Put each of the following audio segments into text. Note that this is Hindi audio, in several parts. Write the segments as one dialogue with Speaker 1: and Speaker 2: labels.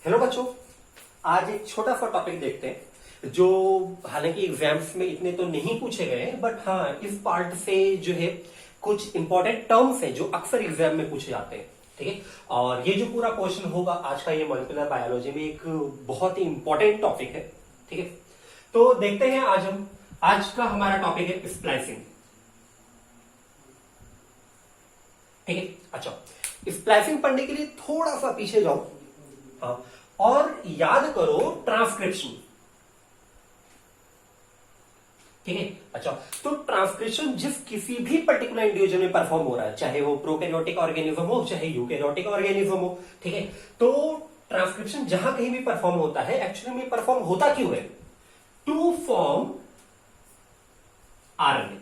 Speaker 1: हेलो बच्चों, आज एक छोटा सा टॉपिक देखते हैं जो हालांकि एग्जाम्स में इतने तो नहीं पूछे गए हैं, बट हाँ इस पार्ट से जो है कुछ इंपॉर्टेंट टर्म्स है जो अक्सर एग्जाम में पूछे जाते हैं। ठीक है, और ये जो पूरा क्वेश्चन होगा आज का, ये मॉलिक्यूलर बायोलॉजी में एक बहुत ही इंपॉर्टेंट टॉपिक है। ठीक है, तो देखते हैं आज का हमारा टॉपिक है स्प्लाइसिंग। ठीक है, अच्छा स्प्लाइसिंग पढ़ने के लिए थोड़ा सा पीछे जाओ और याद करो ट्रांसक्रिप्शन। ठीक है, अच्छा तो ट्रांसक्रिप्शन जिस किसी भी पर्टिकुलर इंडिविजुअल में परफॉर्म हो रहा है, चाहे वो प्रोकैरियोटिक ऑर्गेनिज्म हो चाहे यूकैरियोटिक ऑर्गेनिज्म हो। ठीक है, तो ट्रांसक्रिप्शन जहां कहीं भी परफॉर्म होता है, एक्चुअली में परफॉर्म होता क्यों है? To form RNA.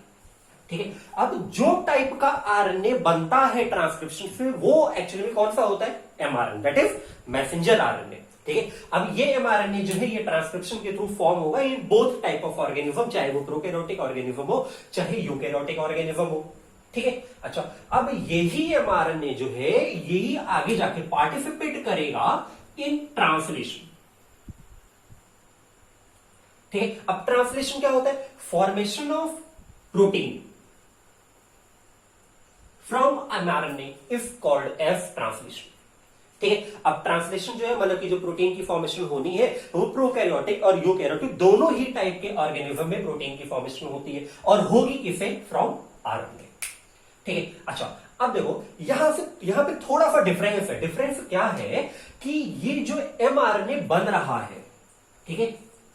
Speaker 1: ठीक है, अब जो टाइप का आरएनए बनता है ट्रांसक्रिप्शन से वो एक्चुअली में कौन सा होता है? MRNA, that is messenger RNA. ठीक है, अब ये एमआरएनए जो है ये ट्रांसक्रिप्शन के थ्रू फॉर्म होगा in both type of organism, चाहे वो प्रोकैरियोटिक ऑर्गेनिज्म हो चाहे यूकैरियोटिक ऑर्गेनिज्म हो। ठीक है, अच्छा अब यही एमआरएनए जो है यही आगे जाके पार्टिसिपेट करेगा इन ट्रांसलेशन। ठीक है, अब ट्रांसलेशन क्या होता है? Formation of protein from mRNA is called as translation. ठीक है, अब ट्रांसलेशन जो है मतलब कि जो प्रोटीन की फॉर्मेशन होनी है वो प्रोकैरियोटिक और यूकैरियोटिक दोनों ही टाइप के ऑर्गेनिज्म में प्रोटीन की फॉर्मेशन होती है और होगी किसे? From RNA. ठीक है, अच्छा अब देखो यहां पे थोड़ा सा डिफरेंस है। डिफरेंस क्या है कि ये जो एमआरएनए बन रहा है, ठीक है,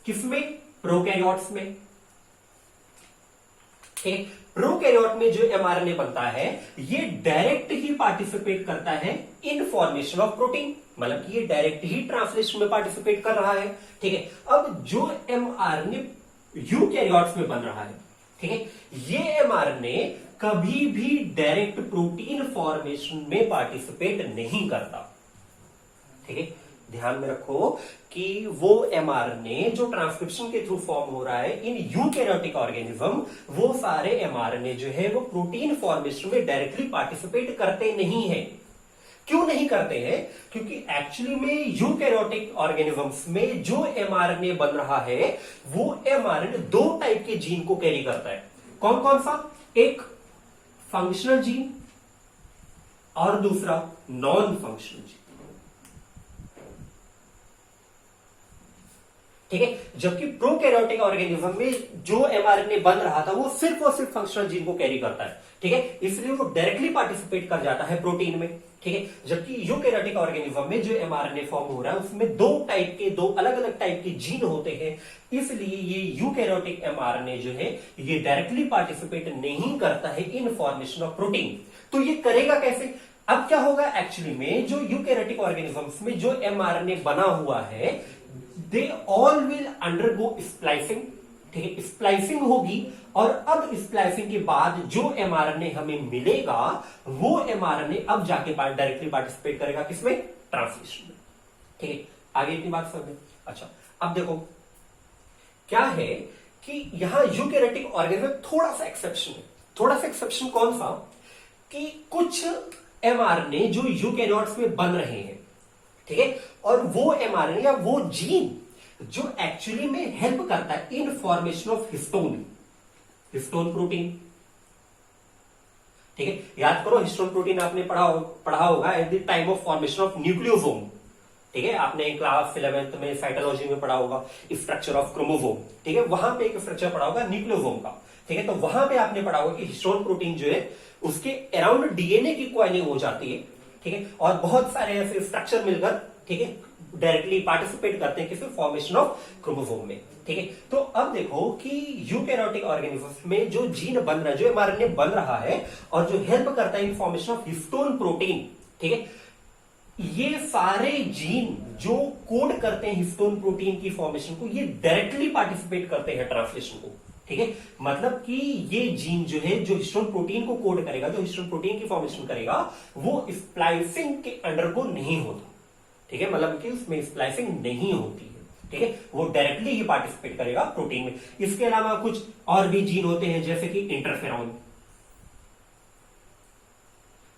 Speaker 1: किसमें? प्रोकैरियोट्स में। ठीक है, प्रोकैरियोट में जो एमआरएनए बनता है ये डायरेक्ट ही पार्टिसिपेट करता है इन फॉर्मेशन ऑफ प्रोटीन, मतलब कि ये डायरेक्ट ही ट्रांसलेशन में पार्टिसिपेट कर रहा है। ठीक है, अब जो एमआरएनए यूकैरियोट्स में बन रहा है, ठीक है, ये एमआरएनए कभी भी डायरेक्ट प्रोटीन फॉर्मेशन में पार्टिसिपेट नहीं करता। ठीक है, ध्यान में रखो कि वो एमआरएनए जो ट्रांसक्रिप्शन के थ्रू फॉर्म हो रहा है इन यूकैरियोटिक ऑर्गेनिज्म, वो सारे एमआरएनए जो है वो प्रोटीन फॉर्मेशन में डायरेक्टली पार्टिसिपेट करते नहीं है। क्यों नहीं करते हैं? क्योंकि एक्चुअली में यूकैरियोटिक ऑर्गेनिजम्स में जो एमआरएनए बन रहा है वो एमआरएनए दो टाइप के जीन को कैरी करता है। कौन कौन सा? एक फंक्शनल जीन और दूसरा नॉन फंक्शनल जीन। ठीक है, जबकि प्रोकैरियोटिक ऑर्गेनिज्म में जो एमआरएनए बन रहा था वो सिर्फ और सिर्फ फंक्शनल जीन को कैरी करता है। ठीक है, इसलिए वो डायरेक्टली पार्टिसिपेट कर जाता है प्रोटीन में। ठीक है, जबकि यूकैरियोटिक ऑर्गेनिज्म में जो एमआरएनए फॉर्म हो रहा है उसमें दो अलग अलग टाइप के जीन होते हैं, इसलिए ये यूकैरियोटिक एमआरएनए जो है ये डायरेक्टली पार्टिसिपेट नहीं करता है इन फॉर्मेशन ऑफ प्रोटीन। तो ये करेगा कैसे? अब क्या होगा एक्चुअली में जो यूकैरियोटिक ऑर्गेनिजम्स में जो एमआरएनए बना हुआ है they all will undergo splicing. ठीक है, स्प्लाइसिंग होगी और अब स्प्लाइसिंग के बाद जो एमआरएनए हमें मिलेगा वो एमआरएनए अब जाके डायरेक्टली पार्टिसिपेट करेगा किसमें? ट्रांसलेशन में। ठीक है, आगे इतनी बात समझ। अच्छा अब देखो क्या है कि यहां यूकैरियोटिक ऑर्गेनिज्म थोड़ा सा एक्सेप्शन है। थोड़ा सा एक्सेप्शन कौन सा? कि कुछ एमआरएनए जो यूकैरियोट्स में बन रहे हैं, ठीक है, और वो एमआरएनए या वो जीन जो एक्चुअली में हेल्प करता है in formation of histone protein. ठीक है, याद करो हिस्टोन प्रोटीन आपने पढ़ा होगा at the time of formation of nucleosome. ठीक है, आपने क्लास 11th में साइटोलॉजी में पढ़ा होगा स्ट्रक्चर ऑफ क्रोमोसोम। ठीक है, वहां पे एक स्ट्रक्चर पढ़ा होगा न्यूक्लियोसोम का। ठीक है, तो वहां पे आपने पढ़ा होगा कि हिस्टोन प्रोटीन जो है उसके अराउंड डीएनए की क्वाइलिंग हो जाती है। ठीक है, और बहुत सारे ऐसे स्ट्रक्चर मिलकर, ठीक है, डायरेक्टली पार्टिसिपेट करते हैं किसी फॉर्मेशन ऑफ क्रोमोसोम में। ठीक है, तो अब देखो कि यूकैरियोटिक ऑर्गेनिज्म में जो जीन बन रहा है, जो एमआरएनए बन रहा है और जो हेल्प करता है in formation of histone protein, ठीक है, ये सारे जीन जो कोड करते हैं हिस्टोन प्रोटीन की फॉर्मेशन को, ये डायरेक्टली पार्टिसिपेट करते हैं ट्रांसलेशन को। ठीक है, मतलब कि ये जीन जो है जो हिस्टोन प्रोटीन को कोड करेगा, जो हिस्टोन प्रोटीन की फॉर्मेशन करेगा, वो स्प्लाइसिंग के अंडरगो नहीं होता। ठीक है, मतलब कि उसमें स्प्लाइसिंग नहीं होती है। ठीक है, वो डायरेक्टली ही पार्टिसिपेट करेगा प्रोटीन में। इसके अलावा कुछ और भी जीन होते हैं जैसे कि इंटरफेरॉन।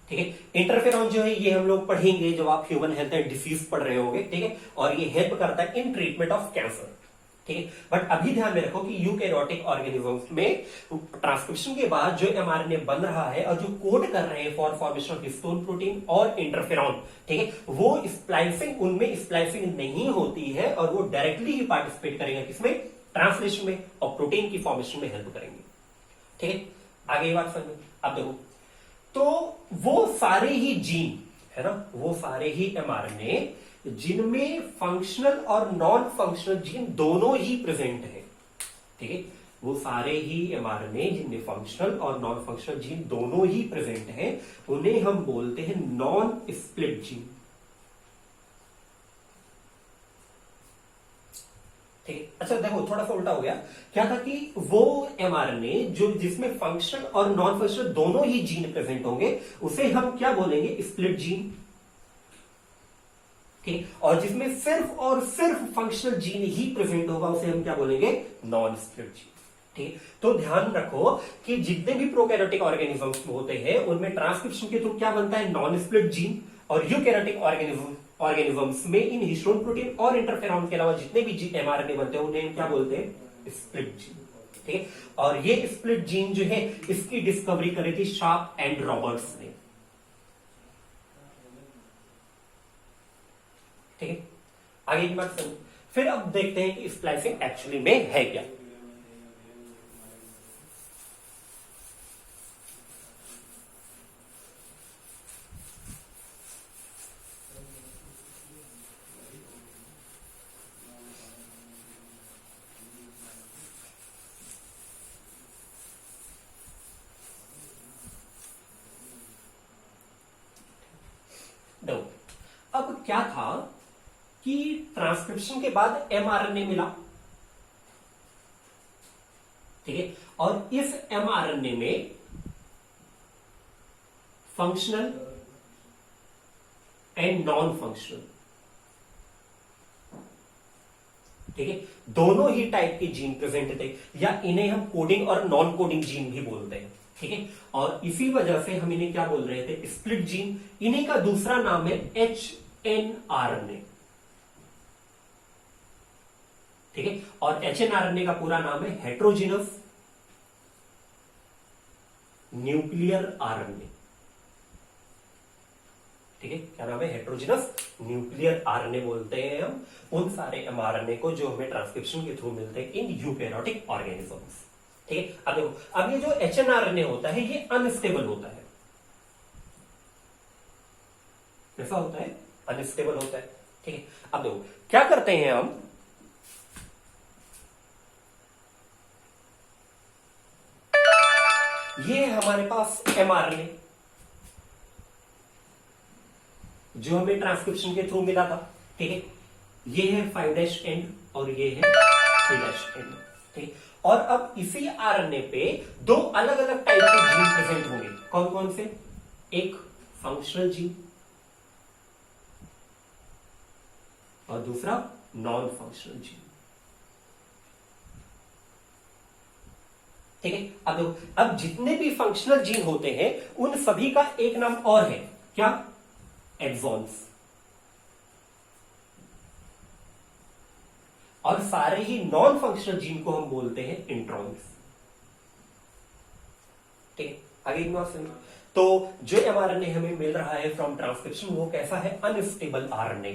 Speaker 1: ठीक है। इंटरफेरॉन जो है ये हम लोग पढ़ेंगे जब आप ह्यूमन हेल्थ एंड डिसीज पढ़ रहे होंगे, ठीक है, और ये हेल्प करता है इन ट्रीटमेंट ऑफ कैंसर, ठीक है। बट अभी ध्यान में रखो कि यूकैरियोटिक ऑर्गेनिजम्स में ट्रांसक्रिप्शन के बाद जो एमआरएनए बन रहा है और जो कोड कर रहे हैं for formation of histone protein और इंटरफेरॉन, ठीक है, वो स्प्लाइसिंग, उनमें स्प्लाइसिंग नहीं होती है और वो डायरेक्टली ही पार्टिसिपेट करेंगे किसमें, ट्रांसलेशन में, और प्रोटीन की फॉर्मेशन में हेल्प करेंगे, ठीक है। आगे ये बात समझ। अब देखो, तो वो सारे ही जीन है ना, वो सारे ही एमआरएनए जिनमें फंक्शनल और नॉन फंक्शनल जीन दोनों ही प्रेजेंट है, ठीक है, वो सारे ही एमआरएनए जिनमें फंक्शनल और नॉन फंक्शनल जीन दोनों ही प्रेजेंट हैं, उन्हें हम बोलते हैं नॉन स्प्लिट जीन, ठीक है। अच्छा देखो, थोड़ा सा उल्टा हो गया, क्या था कि वो एमआरएनए जो जिसमें फंक्शनल और नॉन फंक्शनल दोनों ही जीन प्रेजेंट होंगे उसे हम क्या बोलेंगे, स्प्लिट जीन, ठीक। और जिसमें सिर्फ और सिर्फ फंक्शनल जीन ही प्रेजेंट होगा उसे हम क्या बोलेंगे, नॉन स्प्लिट जीन, ठीक। तो ध्यान रखो कि जितने भी प्रोकैरियोटिक ऑर्गेनिजम्स होते हैं उनमें ट्रांसक्रिप्शन के थ्रू क्या बनता है, नॉन स्प्लिट जीन, और यूकैरियोटिक ऑर्गेनिजम्स में इन हिस्टोन प्रोटीन और इंटरफेरॉन के अलावा जितने भी एमआरएनए बनते हैं उन्हें क्या बोलते हैं, स्प्लिट जीन, ठीक है। और ये स्प्लिट जीन जो है इसकी डिस्कवरी करी थी शार्प एंड रॉबर्ट्स ने, ठीक है। आगे की बात सुनो, फिर अब देखते हैं कि स्प्लाइसिंग एक्चुअली में है क्या। देखो, अब क्या था कि ट्रांसक्रिप्शन के बाद एमआरएनए मिला, ठीक है, और इस एमआरएनए में फंक्शनल एंड नॉन फंक्शनल, ठीक है, दोनों ही टाइप के जीन प्रेजेंट थे, या इन्हें हम कोडिंग और नॉन कोडिंग जीन भी बोलते हैं, ठीक है। और इसी वजह से हम इन्हें क्या बोल रहे थे, स्प्लिट जीन। इन्हीं का दूसरा नाम है एचएनआरएनए, ठीक है, और एचएनआरएनए का पूरा नाम है हेट्रोजीनस न्यूक्लियर आरएनए, ठीक है, क्या नाम है, हेट्रोजीनस न्यूक्लियर आरएनए बोलते हैं हम उन सारे एमआरएनए को जो हमें ट्रांसक्रिप्शन के थ्रू मिलते हैं इन यूकैरियोटिक ऑर्गेनिजम्स, ठीक है। अब देखो, अब ये जो एचएनआरएनए होता है ये अनस्टेबल होता है, कैसा होता है, अनस्टेबल होता है, ठीक है। अब देखो क्या करते हैं हम, ये हमारे पास एमआरएनए जो हमें ट्रांसक्रिप्शन के थ्रू मिला था, ठीक है, ये है 5' एंड और ये है 3' एंड, ठीक। और अब इसी आरएनए पे दो अलग अलग टाइप के जीन प्रेजेंट होंगे, कौन कौन से, एक फंक्शनल जीन और दूसरा नॉन फंक्शनल जीन, ठीक है। अब जितने भी फंक्शनल जीन होते हैं उन सभी का एक नाम और है, क्या, एक्सॉन्स, और सारे ही नॉन फंक्शनल जीन को हम बोलते हैं इंट्रॉन्स, ठीक है। आगे इग्नोर सुनिए, तो जो एमआरएनए हमें मिल रहा है फ्रॉम ट्रांसक्रिप्शन वो कैसा है, अनस्टेबल आरएनए,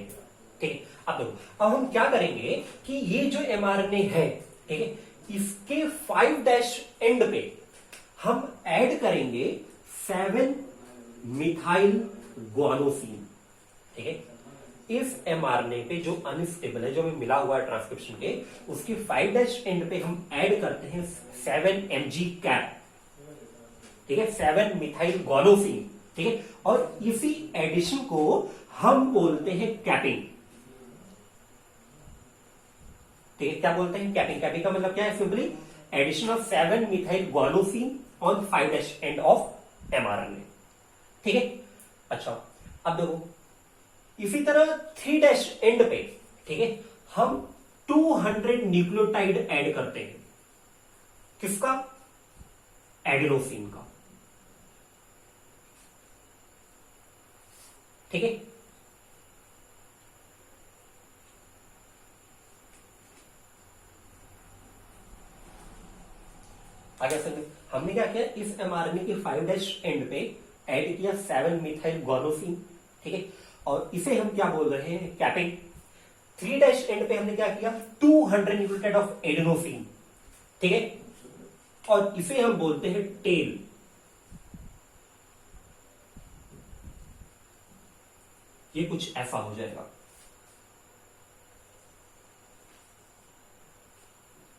Speaker 1: ठीक है। अब देखो, अब हम क्या करेंगे कि ये जो एमआरएनए है, ठीक है, इसके 5' एंड पे हम ऐड करेंगे 7 मिथाइल ग्वानोसिन, ठीक है। इस एमआरएनए पे जो अनस्टेबल है, जो हमें मिला हुआ है ट्रांसक्रिप्शन के, उसके 5' एंड पे हम ऐड करते हैं 7 mg कैप, ठीक है, 7 मिथाइल ग्वानोसिन, ठीक है, और इसी एडिशन को हम बोलते हैं कैपिंग, ठीक है। क्या बोलते हैं, कैपिंग। कैपिंग का मतलब क्या है, simply addition of 7 methyl guanosine on 5' end of mRNA, ठीक है। अच्छा, अब देखो इसी तरह 3' एंड पे, ठीक है, हम 200 न्यूक्लियोटाइड ऐड करते हैं, किसका, एडेनोसिन का, ठीक है। आगे समझ, हमने क्या किया, इस एमआरएनए के 5' एंड पे ऐड किया 7 मिथाइल गुआनोसिन, ठीक है, और इसे हम क्या बोल रहे हैं, कैपिंग। 3' एंड पे हमने क्या किया, 200 न्यूक्लियोटाइड ऑफ एडेनोसिन, ठीक है, और इसे हम बोलते हैं टेल। ये कुछ ऐसा हो जाएगा,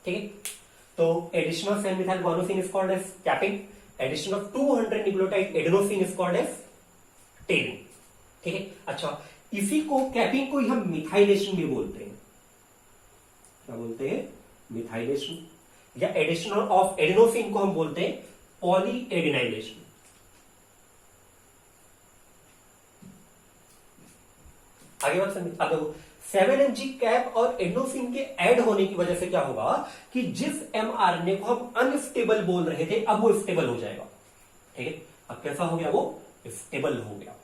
Speaker 1: ठीक है। तो addition of 7 methyl guanosine is called as capping, addition of 200 nucleotide adenosine is called as tailing, ठीक है। अच्छा, इसी को, कैपिंग को हम मिथाइलेशन भी बोलते हैं। क्या बोलते हैं, मिथाइलेशन, या एडिशन ऑफ एडेनोसिन को हम बोलते हैं पॉली एडिनाइलेशन। आगे बात समझ, अब 7mg कैप और एडेनोसिन के ऐड होने की वजह से क्या होगा कि जिस एमआरएनए को हम अनस्टेबल बोल रहे थे, अब वो स्टेबल हो जाएगा, ठीक है। अब कैसा हो गया, वो स्टेबल हो गया,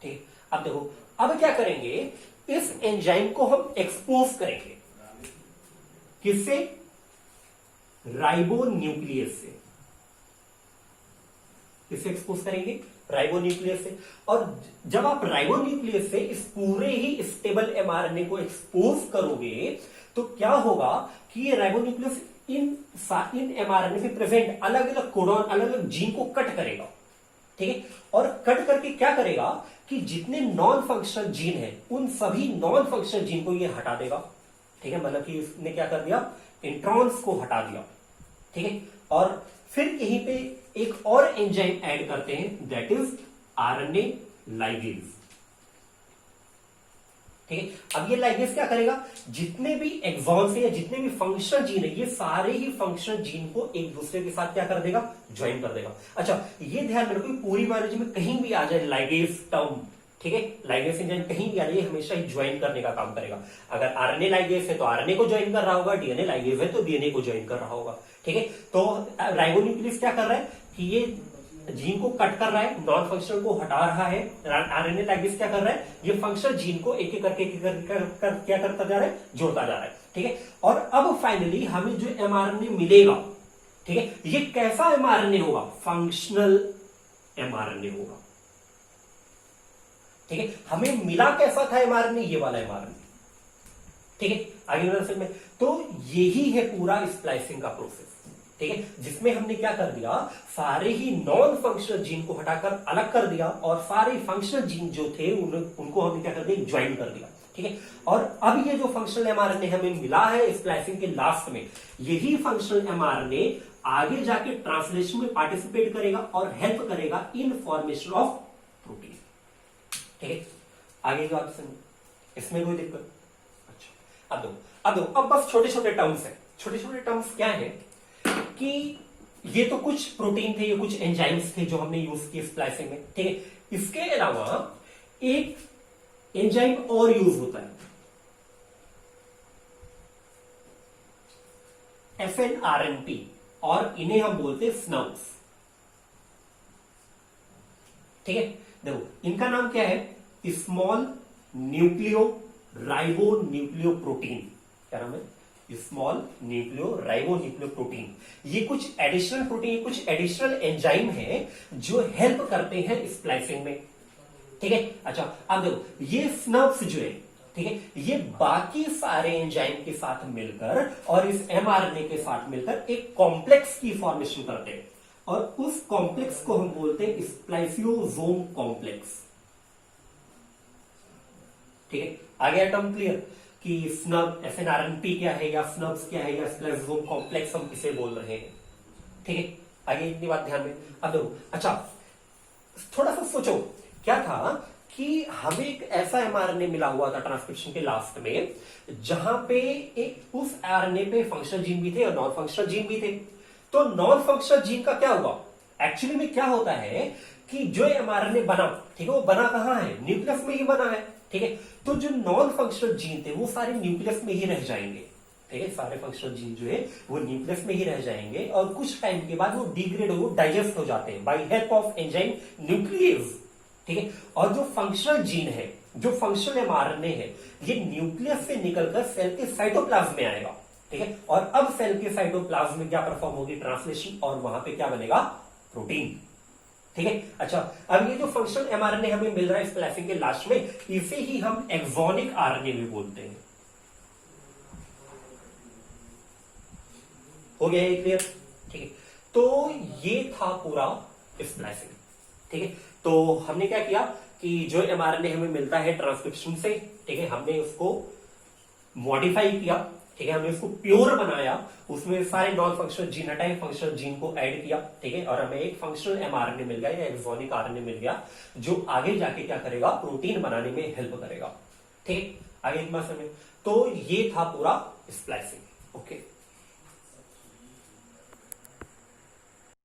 Speaker 1: ठीक है। अब देखो, अब क्या करेंगे, इस एंजाइम को हम एक्सपोज करेंगे, किससे, राइबोन्यूक्लियस से। किससे एक्सपोज करेंगे, राइबोन्यूक्लियस से। और जब आप राइबोन्यूक्लियस से इस पूरे ही स्टेबल एमआरएनए को एक्सपोज करोगे तो क्या होगा कि ये राइबोन्यूक्लियस इन एमआरएनए में प्रेजेंट अलग अलग कोडॉन, अलग अलग जीन को कट करेगा, ठीक है। और कट करके क्या करेगा कि जितने नॉन फंक्शनल जीन है उन सभी नॉन फंक्शनल जीन को ये हटा देगा, ठीक है। मतलब कि इसने क्या कर दिया, इंट्रॉन्स को हटा दिया, ठीक है। और फिर यहीं पे एक और एंजाइम ऐड करते हैं, दैट इज आरएनए लाइगेज, ठीक है। अब ये लाइगेज क्या करेगा, जितने भी एक्सॉन से या जितने भी फंक्शनल जीन है, ये सारे ही फंक्शनल जीन को एक दूसरे के साथ क्या कर देगा, ज्वाइन कर देगा। अच्छा, ये ध्यान में रखो, पूरी बायोलॉजी में कहीं भी आ जाए लाइगेज टर्म, ठीक है, लाइगेज एंजाइम कहीं भी आ जाए, हमेशा ही ज्वाइन करने का काम करेगा। अगर आरएनए लाइगेज है तो आरएनए को ज्वाइन कर रहा होगा, डीएनए लाइगेज है तो डीएनए को ज्वाइन कर रहा होगा, ठीक है। तो राइबोन्यूक्लियस क्या कर रहा है कि ये जीन को कट कर रहा है, नॉन फंक्शनल को हटा रहा है। आरएनए लाइगेज क्या कर रहा है, ये फंक्शनल जीन को एक एक करके क्या करता जा रहा है, जोड़ता जा रहा है, ठीक है। और अब फाइनली हमें जो एमआरएनए मिलेगा, ठीक है, ये कैसा एमआरएनए होगा, फंक्शनल एमआरएनए होगा, ठीक है। हमें मिला कैसा था एमआरएनए, ये वाला एमआरएनए, ठीक है। आगे में तो यही है पूरा स्प्लाइसिंग का प्रोसेस, ठीक है, जिसमें हमने क्या कर दिया, सारे ही नॉन फंक्शनल जीन को हटाकर अलग कर दिया और सारे फंक्शनल जीन जो थे उनको हमने क्या कर दिया, ज्वाइन कर दिया, ठीक है। और अब ये जो फंक्शनल एमआरएनए हमें मिला है स्प्लाइसिंग के लास्ट में, यही फंक्शनल एमआरएनए आगे जाके ट्रांसलेशन में पार्टिसिपेट करेगा और हेल्प करेगा इन फॉर्मेशन ऑफ प्रोटीन, ठीक है। आगे जो आप इसमें कोई दिक्कत, अच्छा, अब बस छोटे छोटे टर्म्स है। छोटे छोटे टर्म्स क्या है कि ये तो कुछ प्रोटीन थे, ये कुछ एंजाइम्स थे जो हमने यूज किए स्प्लाइसिंग में, ठीक है। इसके अलावा एक एंजाइम और यूज होता है, FNRNP, और इन्हें हम बोलते हैं स्नब्स, ठीक है। देखो इनका नाम क्या है, small nucleo ribo nucleo protein. क्या नाम है, small nucleo ribo nucleo protein. ये कुछ एडिशनल प्रोटीन, कुछ एडिशनल एंजाइम है जो हेल्प करते हैं स्प्लाइसिंग में, ठीक है। अच्छा, अब देखो ये स्नब्स जो है, ठीक है, ये बाकी सारे एंजाइम के साथ मिलकर और इस एमआरएनए के साथ मिलकर एक कॉम्प्लेक्स की फॉर्मेशन करते हैं और उस कॉम्प्लेक्स को हम बोलते हैं स्प्लाइसियोसोम कॉम्प्लेक्स, ठीक है। आगे टर्म क्लियर कि स्नब FNRNP क्या है या स्नब्स क्या है या स्प्लाइसियोसोम कॉम्प्लेक्स हम किसे बोल रहे हैं, ठीक है। आगे इतनी बात ध्यान में। अब देखो, अच्छा थोड़ा सा सोचो, क्या था कि हमें एक ऐसा एमआरएनए मिला हुआ था ट्रांसक्रिप्शन के लास्ट में जहां पे एक उस आरएनए पे फंक्शनल जीन भी थे और नॉन फंक्शनल जीन भी थे। तो नॉन फंक्शनल जीन का क्या हुआ, एक्चुअली में क्या होता है कि जो एमआरएनए बना, ठीक है, वो बना कहां है, न्यूक्लियस में ही बना है, ठीक है। तो जो नॉन फंक्शनल जीन थे वो सारे न्यूक्लियस में ही रह जाएंगे, ठीक है, सारे फंक्शनल जीन जो है वो न्यूक्लियस में ही रह जाएंगे और कुछ टाइम के बाद वो डिग्रेड हो, डाइजेस्ट हो जाते हैं by help of enzyme nuclease, ठीक ठीक है। और जो फंक्शनल जीन है, जो फंक्शनल एमआरएनए है, ये न्यूक्लियस से निकलकर सेल के साइटोप्लाज्म में आएगा, ठीक है। और अब सेल के साइटोप्लाज्म में क्या परफॉर्म होगी, ट्रांसलेशन, और वहां पे क्या बनेगा, प्रोटीन, ठीक है। अच्छा, अब ये जो फंक्शनल एमआरएनए हमें मिल रहा है स्प्लाइसिंग के लास्ट में, इसे ही हम एक्सोनिक आरएनए भी बोलते हैं। हो गया ये क्लियर, ठीक है। तो ये था पूरा स्प्लाइसिंग, ठीक है। तो हमने क्या किया कि जो एमआरएनए हमें मिलता है ट्रांसक्रिप्शन से, ठीक है, हमने उसको मॉडिफाई किया, ठीक है, हमने उसको प्योर बनाया, उसमें सारे non functional genotype functional gene को ऐड किया, ठीक है, और हमें एक फंक्शनल एमआरएनए मिल गया या एक्सोनिक आरएनए मिल गया, जो आगे जाके क्या करेगा, प्रोटीन बनाने में हेल्प करेगा, ठीक है। आगे एक बात समझ, तो ये था पूरा स्प्लाइसिंग, ओके।